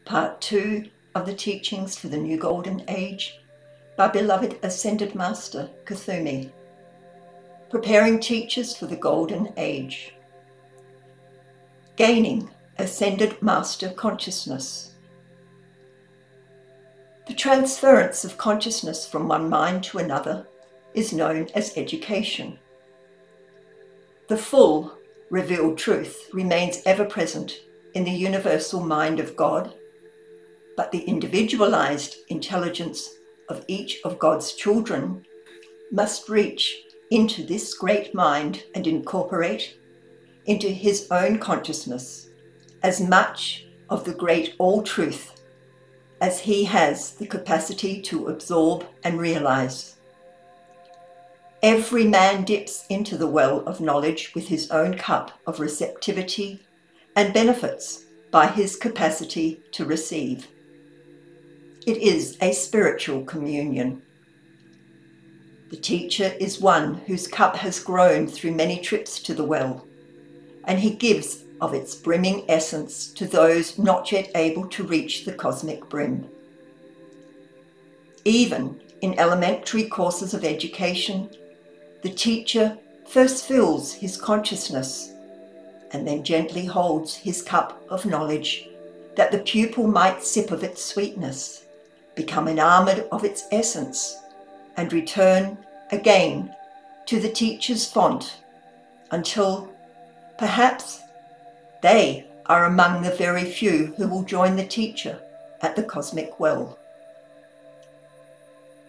Part 2 of the Teachings for the New Golden Age by beloved Ascended Master Kuthumi. Preparing Teachers for the Golden Age. Gaining Ascended Master Consciousness. The transference of consciousness from one mind to another is known as education. The full, revealed truth remains ever present in the universal mind of God, but the individualized intelligence of each of God's children must reach into this great mind and incorporate into his own consciousness as much of the great all-truth as he has the capacity to absorb and realize. Every man dips into the well of knowledge with his own cup of receptivity and benefits by his capacity to receive. It is a spiritual communion. The teacher is one whose cup has grown through many trips to the well, and he gives of its brimming essence to those not yet able to reach the cosmic brim. Even in elementary courses of education, the teacher first fills his consciousness and then gently holds his cup of knowledge that the pupil might sip of its sweetness, become enamoured of its essence, and return again to the teacher's font until, perhaps, they are among the very few who will join the teacher at the cosmic well.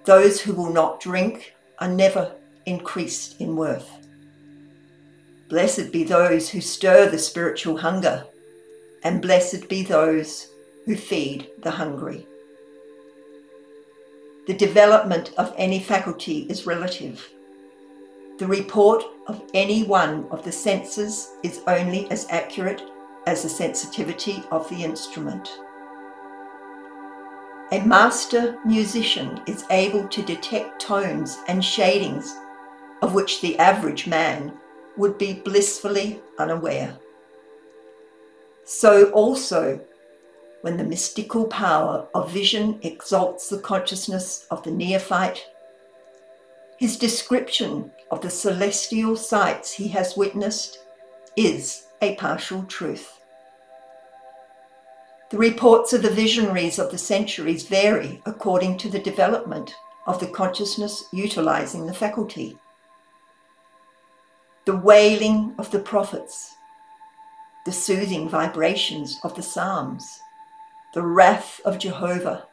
Those who will not drink are never increased in worth. Blessed be those who stir the spiritual hunger, and blessed be those who feed the hungry. The development of any faculty is relative. The report of any one of the senses is only as accurate as the sensitivity of the instrument. A master musician is able to detect tones and shadings of which the average man would be blissfully unaware. So also, when the mystical power of vision exalts the consciousness of the neophyte, his description of the celestial sights he has witnessed is a partial truth. The reports of the visionaries of the centuries vary according to the development of the consciousness utilizing the faculty. The wailing of the prophets, the soothing vibrations of the Psalms, the wrath of Jehovah,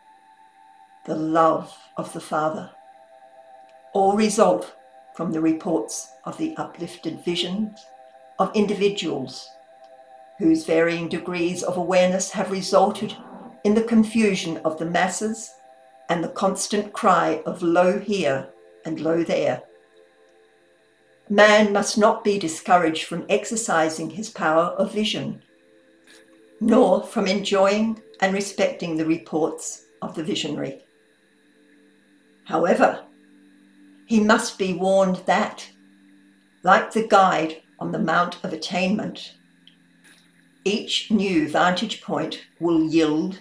the love of the Father, all result from the reports of the uplifted visions of individuals whose varying degrees of awareness have resulted in the confusion of the masses and the constant cry of lo here and lo there. Man must not be discouraged from exercising his power of vision, nor from enjoying and respecting the reports of the visionary. However, he must be warned that, like the guide on the Mount of Attainment, each new vantage point will yield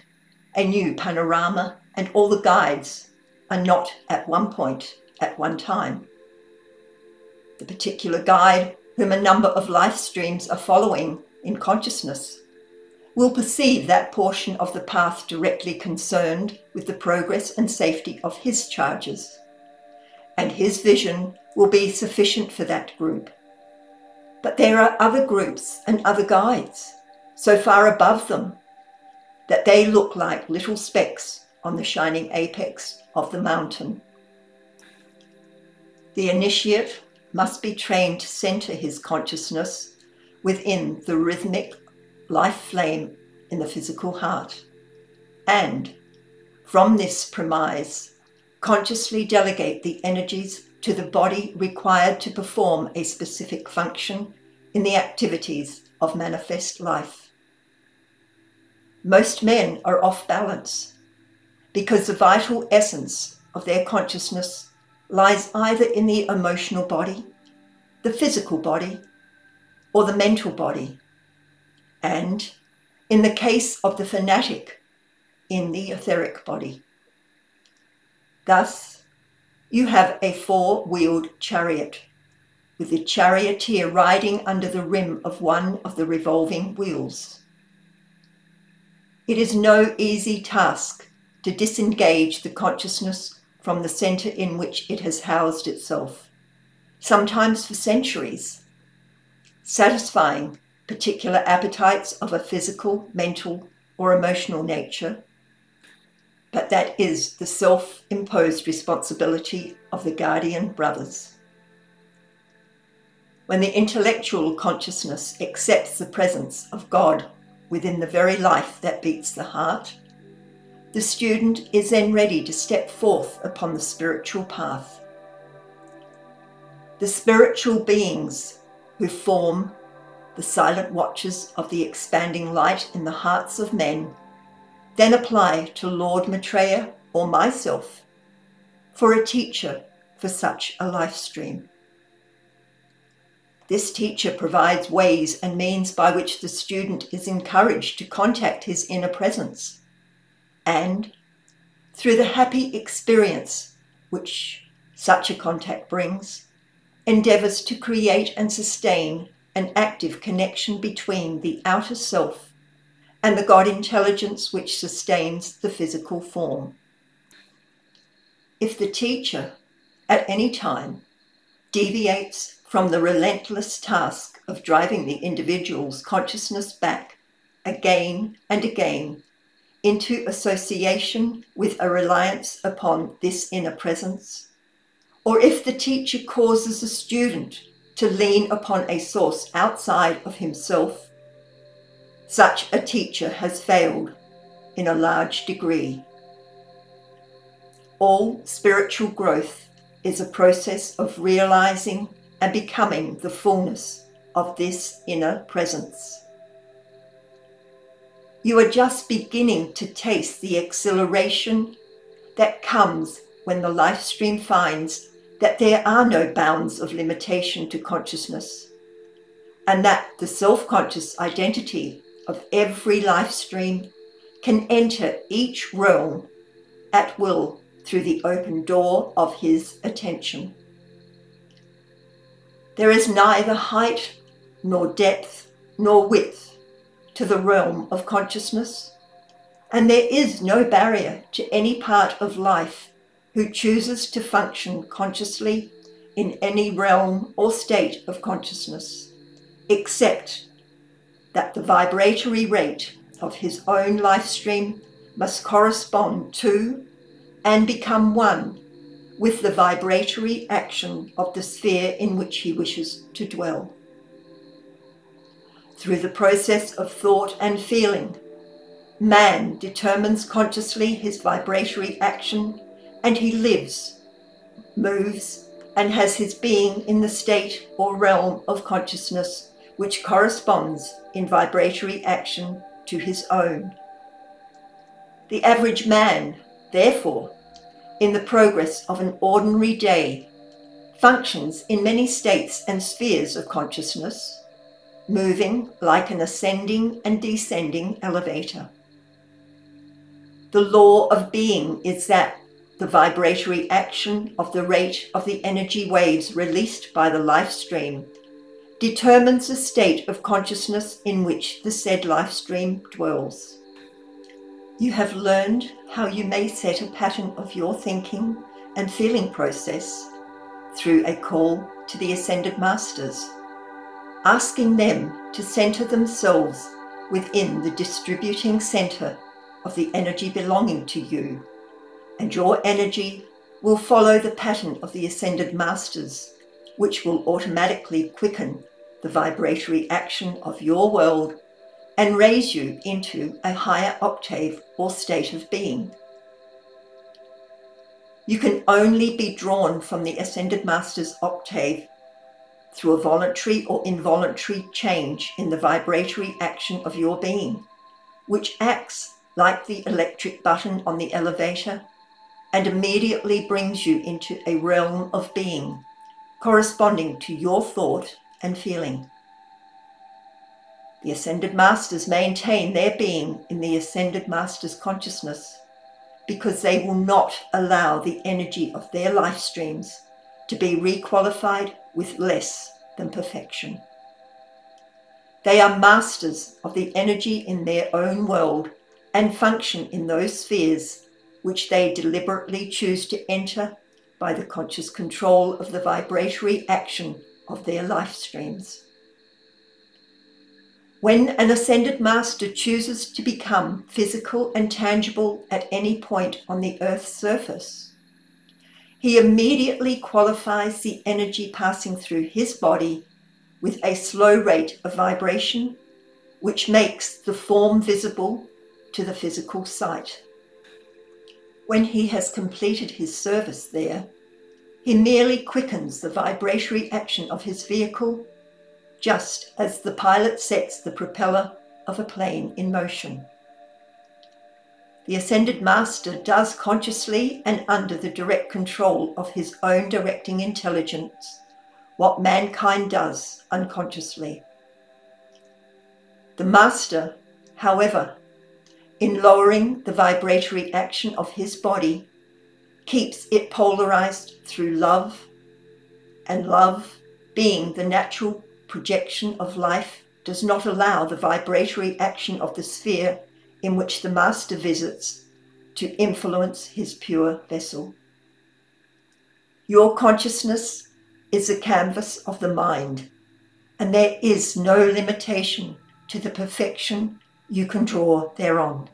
a new panorama, and all the guides are not at one point at one time. The particular guide whom a number of life streams are following in consciousness will perceive that portion of the path directly concerned with the progress and safety of his charges, and his vision will be sufficient for that group. But there are other groups and other guides so far above them that they look like little specks on the shining apex of the mountain. The initiate must be trained to center his consciousness within the rhythmic life flame in the physical heart, and from this premise, consciously delegate the energies to the body required to perform a specific function in the activities of manifest life. Most men are off balance because the vital essence of their consciousness lies either in the emotional body, the physical body, or the mental body, and, in the case of the fanatic, in the etheric body. Thus, you have a four-wheeled chariot, with the charioteer riding under the rim of one of the revolving wheels. It is no easy task to disengage the consciousness from the center in which it has housed itself, sometimes for centuries, satisfying particular appetites of a physical, mental, or emotional nature. But that is the self-imposed responsibility of the guardian brothers. When the intellectual consciousness accepts the presence of God within the very life that beats the heart, the student is then ready to step forth upon the spiritual path. The spiritual beings who form the silent watchers of the expanding light in the hearts of men then apply to Lord Maitreya or myself for a teacher for such a life stream. This teacher provides ways and means by which the student is encouraged to contact his inner presence, and through the happy experience which such a contact brings, endeavors to create and sustain an active connection between the outer self and the God intelligence which sustains the physical form. If the teacher, at any time, deviates from the relentless task of driving the individual's consciousness back again and again into association with a reliance upon this inner presence, or if the teacher causes a student to lean upon a source outside of himself, such a teacher has failed in a large degree. All spiritual growth is a process of realizing and becoming the fullness of this inner presence. You are just beginning to taste the exhilaration that comes when the life stream finds that there are no bounds of limitation to consciousness, and that the self-conscious identity of every life stream can enter each realm at will through the open door of his attention. There is neither height, nor depth, nor width to the realm of consciousness, and there is no barrier to any part of life who chooses to function consciously in any realm or state of consciousness, except that the vibratory rate of his own life stream must correspond to and become one with the vibratory action of the sphere in which he wishes to dwell. Through the process of thought and feeling, man determines consciously his vibratory action, and he lives, moves, and has his being in the state or realm of consciousness which corresponds in vibratory action to his own. The average man, therefore, in the progress of an ordinary day, functions in many states and spheres of consciousness, moving like an ascending and descending elevator. The law of being is that the vibratory action of the rate of the energy waves released by the life stream determines the state of consciousness in which the said life stream dwells. You have learned how you may set a pattern of your thinking and feeling process through a call to the Ascended Masters, asking them to center themselves within the distributing center of the energy belonging to you, and your energy will follow the pattern of the Ascended Masters, which will automatically quicken the vibratory action of your world and raise you into a higher octave or state of being. You can only be drawn from the Ascended Master's octave through a voluntary or involuntary change in the vibratory action of your being, which acts like the electric button on the elevator and immediately brings you into a realm of being corresponding to your thought and feeling. The Ascended Masters maintain their being in the Ascended Masters consciousness because they will not allow the energy of their life streams to be requalified with less than perfection. They are masters of the energy in their own world and function in those spheres which they deliberately choose to enter by the conscious control of the vibratory action of their life streams. When an Ascended Master chooses to become physical and tangible at any point on the Earth's surface, he immediately qualifies the energy passing through his body with a slow rate of vibration, which makes the form visible to the physical sight. When he has completed his service there, he merely quickens the vibratory action of his vehicle, just as the pilot sets the propeller of a plane in motion. The Ascended Master does consciously and under the direct control of his own directing intelligence what mankind does unconsciously. The Master, however, in lowering the vibratory action of his body, keeps it polarized through love, and love, being the natural projection of life, does not allow the vibratory action of the sphere in which the Master visits to influence his pure vessel. Your consciousness is a canvas of the mind, and there is no limitation to the perfection you can draw thereon.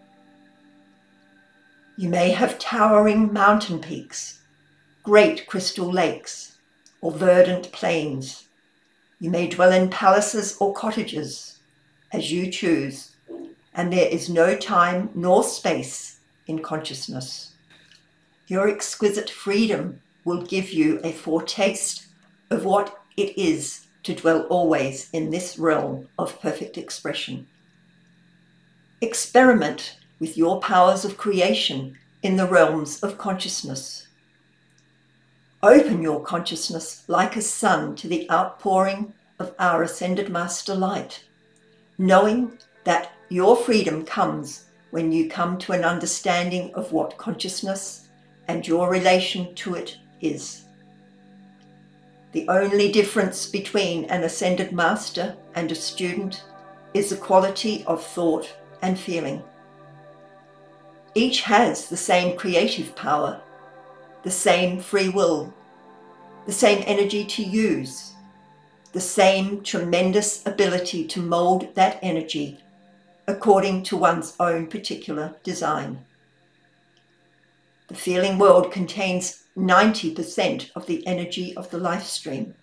You may have towering mountain peaks, great crystal lakes, or verdant plains. You may dwell in palaces or cottages, as you choose, and there is no time nor space in consciousness. Your exquisite freedom will give you a foretaste of what it is to dwell always in this realm of perfect expression. Experiment with your powers of creation in the realms of consciousness. Open your consciousness like a sun to the outpouring of our Ascended Master light, knowing that your freedom comes when you come to an understanding of what consciousness and your relation to it is. The only difference between an Ascended Master and a student is the quality of thought and feeling. Each has the same creative power, the same free will, the same energy to use, the same tremendous ability to mold that energy according to one's own particular design. The feeling world contains 90% of the energy of the life stream.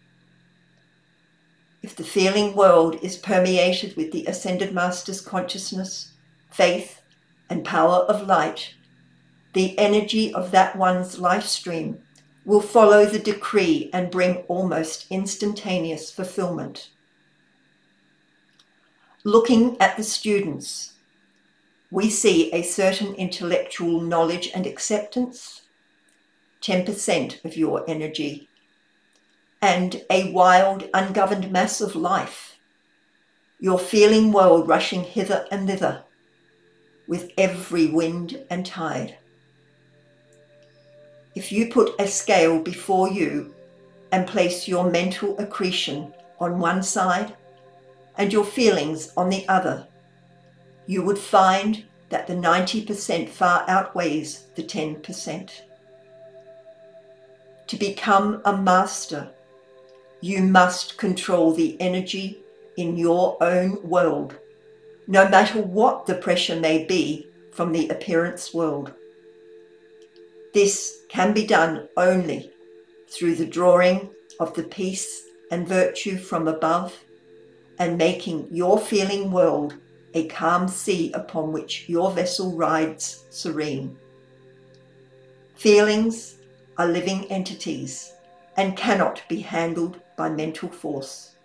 If the feeling world is permeated with the Ascended Master's consciousness, faith, and power of light, the energy of that one's life stream will follow the decree and bring almost instantaneous fulfillment. Looking at the students, we see a certain intellectual knowledge and acceptance, 10% of your energy, and a wild, ungoverned mass of life, your feeling world rushing hither and thither with every wind and tide. If you put a scale before you and place your mental accretion on one side and your feelings on the other, you would find that the 90% far outweighs the 10%. To become a master, you must control the energy in your own world, no matter what the pressure may be from the appearance world. This can be done only through the drawing of the peace and virtue from above and making your feeling world a calm sea upon which your vessel rides serene. Feelings are living entities and cannot be handled by mental force.